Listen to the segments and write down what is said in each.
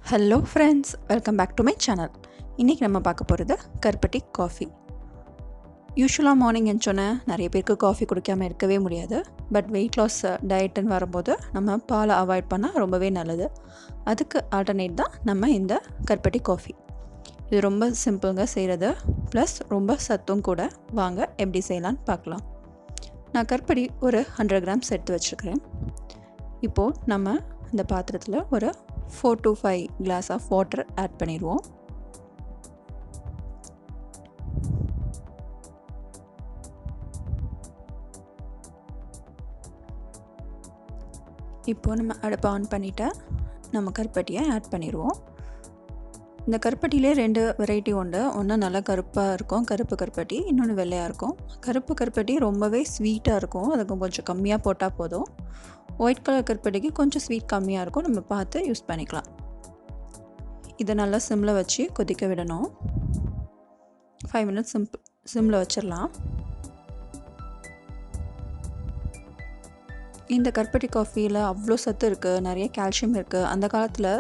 Hello friends, welcome back to my channel. இன்றைக்கி நம்ம பார்க்க போகிறது கருப்பட்டி காஃபி. யூஸ்வலாக மார்னிங் எழுந்தோன்னே நிறைய பேருக்கு காஃபி குடிக்காமல் இருக்கவே முடியாது. பட் வெயிட் லாஸ் டயட்டுன்னு வரும்போது நம்ம பாலை அவாய்ட் பண்ணால் ரொம்பவே நல்லது. அதுக்கு ஆல்டர்னேட் தான் நம்ம இந்த கருப்பட்டி காஃபி. இது ரொம்ப சிம்பிளுங்க செய்கிறது, ப்ளஸ் ரொம்ப சத்தும் கூட. வாங்க எப்படி செய்யலான்னு பார்க்கலாம். நான் கருப்பட்டி ஒரு 100 கிராம்ஸ் எடுத்து வச்சுருக்கிறேன். இப்போது நம்ம இந்த பாத்திரத்தில் ஒரு 4 to 5 glass of water add பண்ணிடுவோம். இப்போது நம்ம அடுப்பை ஆன் பண்ணிவிட்டு நம்ம கருப்பட்டியை ஆட் பண்ணிடுவோம். இந்த கருப்பட்டியிலே 2 வெரைட்டி உண்டு. ஒன்று நல்லா கருப்பாக இருக்கும், கருப்பு கருப்பட்டி. இன்னொன்று வெள்ளையாக இருக்கும். கருப்பு கருப்பட்டி ரொம்பவே ஸ்வீட்டாக இருக்கும், அதுக்கு கொஞ்சம் கம்மியாக போட்டால் போதும். ஒயிட் கலர் கருப்பட்டிக்கு கொஞ்சம் ஸ்வீட் கம்மியாக இருக்கும், நம்ம பார்த்து யூஸ் பண்ணிக்கலாம். இதை நல்லா சிம்மில் வச்சு கொதிக்க விடணும். 5 minutes சிம்மில் வச்சிடலாம். இந்த கருப்பட்டி காஃபியில் அவ்வளோ சத்து இருக்குது, நிறைய கால்சியம் இருக்குது. அந்த காலத்தில்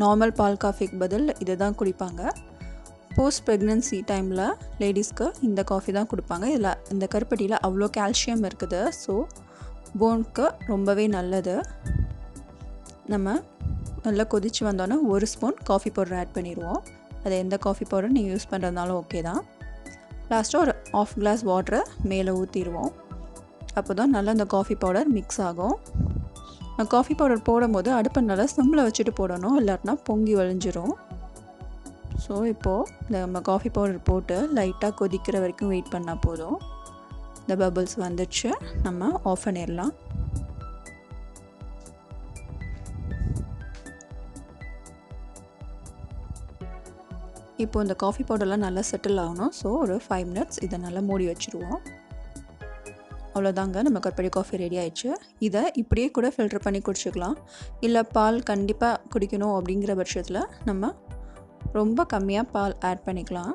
நார்மல் பால் காஃபிக்கு பதில் இது தான் குடிப்பாங்க. போஸ்ட் ப்ரெக்னென்சி டைமில் லேடிஸ்க்கு இந்த காஃபி தான் கொடுப்பாங்க. இதில் இந்த கருப்பட்டியில் அவ்வளோ கால்சியம் இருக்குது. ஸோ போனுக்கு ரொம்பவே நல்லது. நம்ம நல்லா கொதித்து வந்தோன்னே 1 ஸ்பூன் காஃபி பவுடர் ஆட் பண்ணிடுவோம். அது எந்த காஃபி பவுடர் நீங்கள் யூஸ் பண்ணுறதுனாலும் ஓகே தான். லாஸ்ட்டாக ஒரு 1/2 glass வாட்டரை மேலே ஊற்றிடுவோம். அப்போ தான் நல்லா இந்த காஃபி பவுடர் மிக்ஸ் ஆகும். காஃபி பவுடர் போடும்போது அடுப்பை நல்லா சிம்மில் வச்சுட்டு போடணும், இல்லாட்டினா பொங்கி வழிஞ்சிரும். ஸோ இப்போது நம்ம காஃபி பவுடர் போட்டு லைட்டாக கொதிக்கிற வரைக்கும் வெயிட் பண்ணால் போதும். இந்த பபிள்ஸ் வந்துடுச்சு, நம்ம ஆஃப் பண்ணிடலாம். இப்போது இந்த காஃபி பவுடர்லாம் நல்லா செட்டில் ஆகணும். ஸோ ஒரு 5 minutes இதை நல்லா மூடி வச்சுருவோம். அவ்வளோதாங்க, நம்ம கருப்பட்டி காஃபி ரெடி ஆயிடுச்சு. இதை இப்படியே கூட ஃபில்டர் பண்ணி குடிச்சிக்கலாம். இல்லை பால் கண்டிப்பாக குடிக்கணும் அப்படிங்கிற பட்சத்தில் நம்ம ரொம்ப கம்மியாக பால் ஆட் பண்ணிக்கலாம்.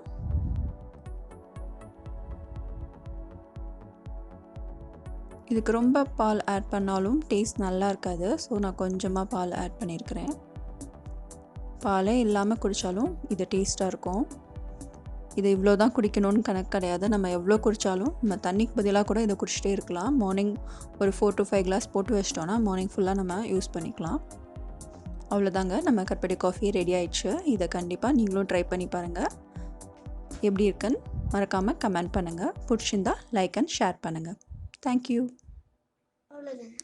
இதுக்கு ரொம்ப பால் ஆட் பண்ணாலும் டேஸ்ட் நல்லா இருக்காது. ஸோ நான் கொஞ்சமாக பால் ஆட் பண்ணியிருக்கிறேன். பாலே இல்லாமல் குடித்தாலும் இது டேஸ்ட்டாக இருக்கும். இது இவ்வளோ தான் குடிக்கணும்னு கணக்கு கிடையாது. நம்ம எவ்வளோ குடித்தாலும் நம்ம தண்ணிக்கு பதிலாக கூட இதை குடிச்சிட்டே இருக்கலாம். மார்னிங் ஒரு 4 to 5 glass போட்டு வச்சிட்டோன்னா மார்னிங் ஃபுல்லாக நம்ம யூஸ் பண்ணிக்கலாம். அவ்வளோதாங்க, நம்ம கருப்பட்டி காஃபி ரெடி ஆயிடுச்சு. இதை கண்டிப்பாக நீங்களும் ட்ரை பண்ணி பாருங்கள். எப்படி இருக்குன்னு மறக்காமல் கமெண்ட் பண்ணுங்கள். பிடிச்சிருந்தா லைக் அண்ட் ஷேர் பண்ணுங்கள். தேங்க்யூ. அவ்வளோதாங்க.